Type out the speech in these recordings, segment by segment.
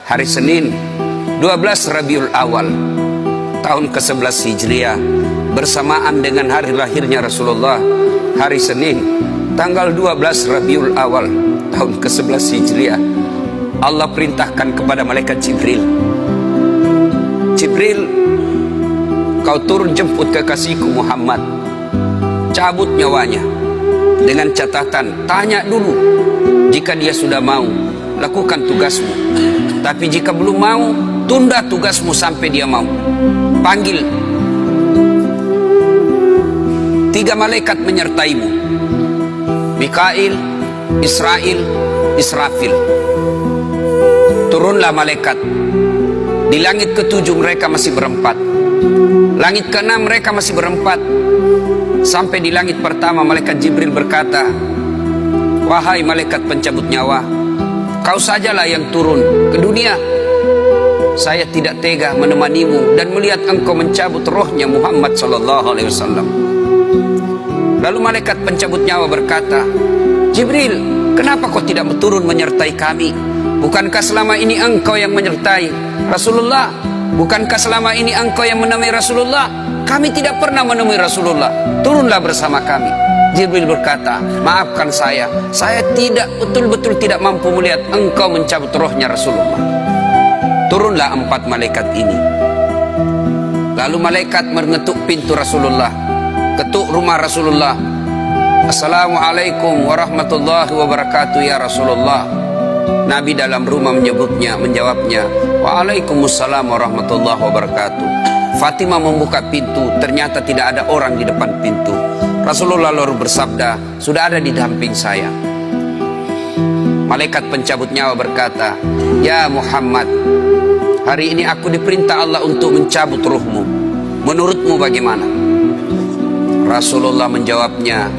hari Senin 12 Rabiul Awal tahun ke-11 Hijriah, bersamaan dengan hari lahirnya Rasulullah, hari Senin tanggal 12 Rabiul Awal tahun ke-11 Hijriah, Allah perintahkan kepada malaikat Jibril, Jibril, kau turun jemput kekasihku Muhammad, cabut nyawanya, dengan catatan, tanya dulu, jika dia sudah mau, lakukan tugasmu, tapi jika belum mau, tunda tugasmu sampai dia mau. Panggil 3 malaikat menyertaimu, Mikail, Israel, Israfil. Turunlah malaikat. Di langit ke-7 mereka masih berempat, langit ke-6 mereka masih berempat. Sampai di langit pertama malaikat Jibril berkata, wahai malaikat pencabut nyawa, kau sajalah yang turun ke dunia. Saya tidak tega menemanimu dan melihat engkau mencabut rohnya Muhammad sallallahu alaihi wasallam. Lalu malaikat pencabut nyawa berkata, Jibril, kenapa kau tidak turun menyertai kami? Bukankah selama ini engkau yang menyertai Rasulullah? Bukankah selama ini engkau yang menemui Rasulullah? Kami tidak pernah menemui Rasulullah. Turunlah bersama kami. Jibril berkata, maafkan saya tidak betul-betul tidak mampu melihat engkau mencabut rohnya Rasulullah. Turunlah 4 malaikat ini. Lalu malaikat mengetuk pintu Rasulullah, ketuk rumah Rasulullah. Assalamualaikum warahmatullahi wabarakatuh ya Rasulullah. Nabi dalam rumah menjawabnya, waalaikumsalam warahmatullahi wabarakatuh. Fatimah membuka pintu, ternyata tidak ada orang di depan pintu. Rasulullah lalu bersabda, sudah ada di samping saya. Malaikat pencabut nyawa berkata, ya Muhammad, hari ini aku diperintah Allah untuk mencabut ruhmu. Menurutmu bagaimana? Rasulullah menjawabnya,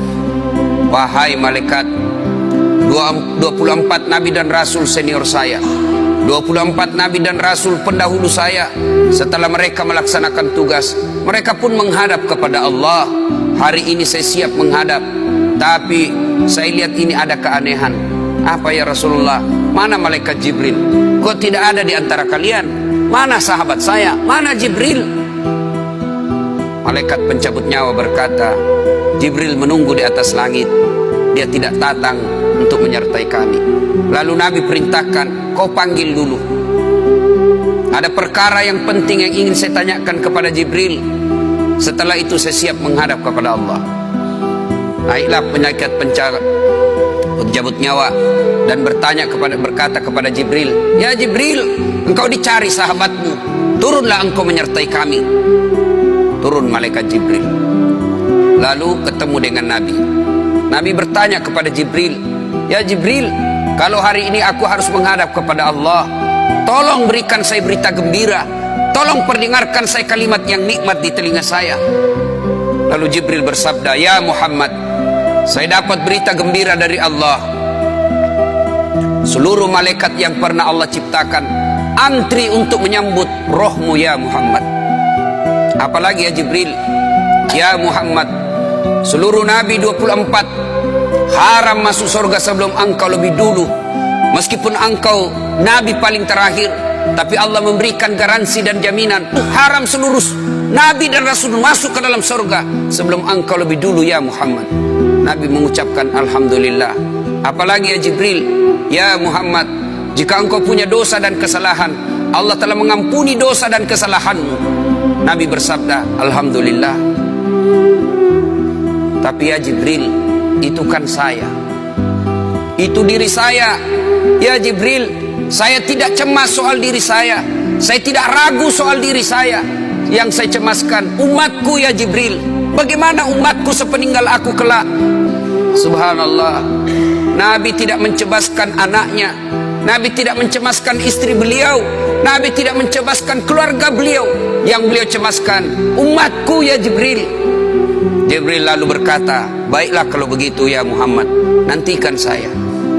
wahai malaikat, 24 nabi dan rasul senior saya, 24 nabi dan rasul pendahulu saya, setelah mereka melaksanakan tugas, mereka pun menghadap kepada Allah. Hari ini saya siap menghadap, tapi saya lihat ini ada keanehan. Apa ya Rasulullah? Mana malaikat Jibril? Kok tidak ada di antara kalian? Mana sahabat saya? Mana Jibril? Malaikat pencabut nyawa berkata, Jibril menunggu di atas langit, dia tidak datang untuk menyertai kami. Lalu Nabi perintahkan, kau panggil dulu. Ada perkara yang penting yang ingin saya tanyakan kepada Jibril. Setelah itu saya siap menghadap kepada Allah. Naiklah malaikat pencabut nyawa dan berkata kepada Jibril, ya Jibril, engkau dicari sahabatmu, turunlah engkau menyertai kami. Turun malaikat Jibril, lalu ketemu dengan Nabi. Nabi bertanya kepada Jibril, ya Jibril, kalau hari ini aku harus menghadap kepada Allah, tolong berikan saya berita gembira, tolong perdengarkan saya kalimat yang nikmat di telinga saya. Lalu Jibril bersabda, ya Muhammad, saya dapat berita gembira dari Allah. Seluruh malaikat yang pernah Allah ciptakan antri untuk menyambut rohmu ya Muhammad. Apalagi ya Jibril, ya Muhammad, seluruh nabi 24 haram masuk surga sebelum engkau lebih dulu. Meskipun engkau nabi paling terakhir, tapi Allah memberikan garansi dan jaminan, haram seluruh nabi dan rasul masuk ke dalam surga sebelum engkau lebih dulu ya Muhammad. Nabi mengucapkan alhamdulillah. Apalagi ya Jibril, ya Muhammad, jika engkau punya dosa dan kesalahan, Allah telah mengampuni dosa dan kesalahanmu. Nabi bersabda, alhamdulillah. Tapi ya Jibril, itu kan saya, itu diri saya. Ya Jibril, saya tidak cemas soal diri saya tidak ragu soal diri saya. Yang saya cemaskan umatku ya Jibril. Bagaimana umatku sepeninggal aku kelak? Subhanallah, Nabi tidak mencemaskan anaknya, Nabi tidak mencemaskan istri beliau, Nabi tidak mencemaskan keluarga beliau. Yang beliau cemaskan umatku ya Jibril. Jibril lalu berkata, baiklah kalau begitu ya Muhammad, nantikan saya.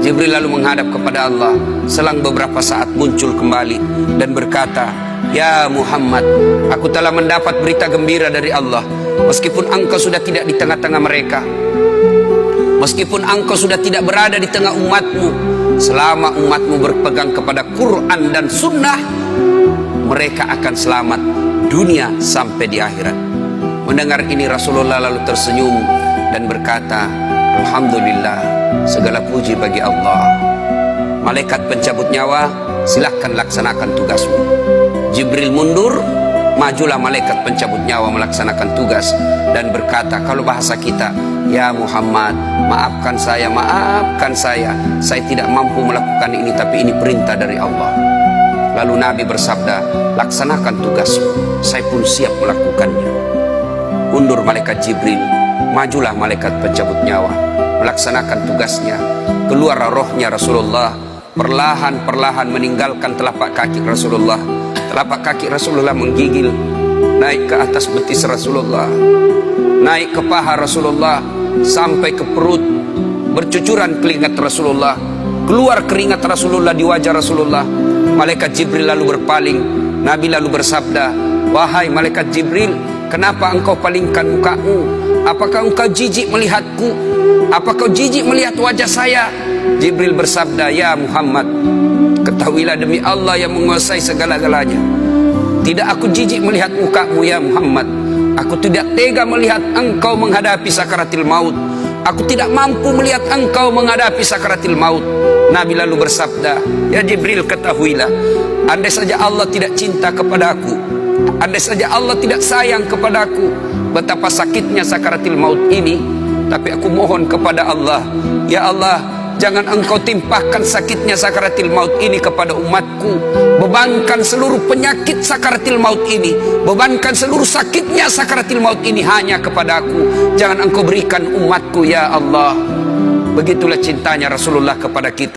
Jibril lalu menghadap kepada Allah. Selang beberapa saat muncul kembali dan berkata, ya Muhammad, aku telah mendapat berita gembira dari Allah, meskipun engkau sudah tidak di tengah-tengah mereka. Meskipun engkau sudah tidak berada di tengah umatmu, selama umatmu berpegang kepada Quran dan Sunnah, mereka akan selamat dunia sampai di akhirat. Mendengar ini Rasulullah lalu tersenyum dan berkata, Alhamdulillah, segala puji bagi Allah. Malaikat pencabut nyawa, silahkan laksanakan tugasmu. Jibril mundur, majulah malaikat pencabut nyawa melaksanakan tugas dan berkata, kalau bahasa kita, ya Muhammad, maafkan saya, saya tidak mampu melakukan ini, tapi ini perintah dari Allah. Lalu Nabi bersabda, laksanakan tugasmu, saya pun siap melakukannya. Mundur malaikat Jibril, majulah malaikat pencabut nyawa melaksanakan tugasnya. Keluar rohnya Rasulullah, perlahan-perlahan meninggalkan telapak kaki Rasulullah. Telapak kaki Rasulullah menggigil naik ke atas betis Rasulullah, naik ke paha Rasulullah, sampai ke perut. Bercucuran keringat Rasulullah, keluar keringat Rasulullah di wajah Rasulullah. Malaikat Jibril lalu berpaling. Nabi lalu bersabda, wahai malaikat Jibril, kenapa engkau palingkan mukamu? Apakah engkau jijik melihatku? Apakah kau jijik melihat wajah saya? Jibril bersabda, ya Muhammad, ketahuilah demi Allah yang menguasai segala-galanya, tidak aku jijik melihat mukamu ya Muhammad. Aku tidak tega melihat engkau menghadapi sakaratil maut. Aku tidak mampu melihat engkau menghadapi sakaratil maut. Nabi lalu bersabda, ya Jibril, ketahuilah, andai saja Allah tidak cinta kepada aku, andai saja Allah tidak sayang kepada aku, betapa sakitnya sakaratil maut ini, tapi aku mohon kepada Allah, ya Allah, jangan engkau timpahkan sakitnya sakaratil maut ini kepada umatku. Bebankan seluruh penyakit sakaratil maut ini, bebankan seluruh sakitnya sakaratil maut ini hanya kepada aku. Jangan engkau berikan umatku ya Allah. Begitulah cintanya Rasulullah kepada kita.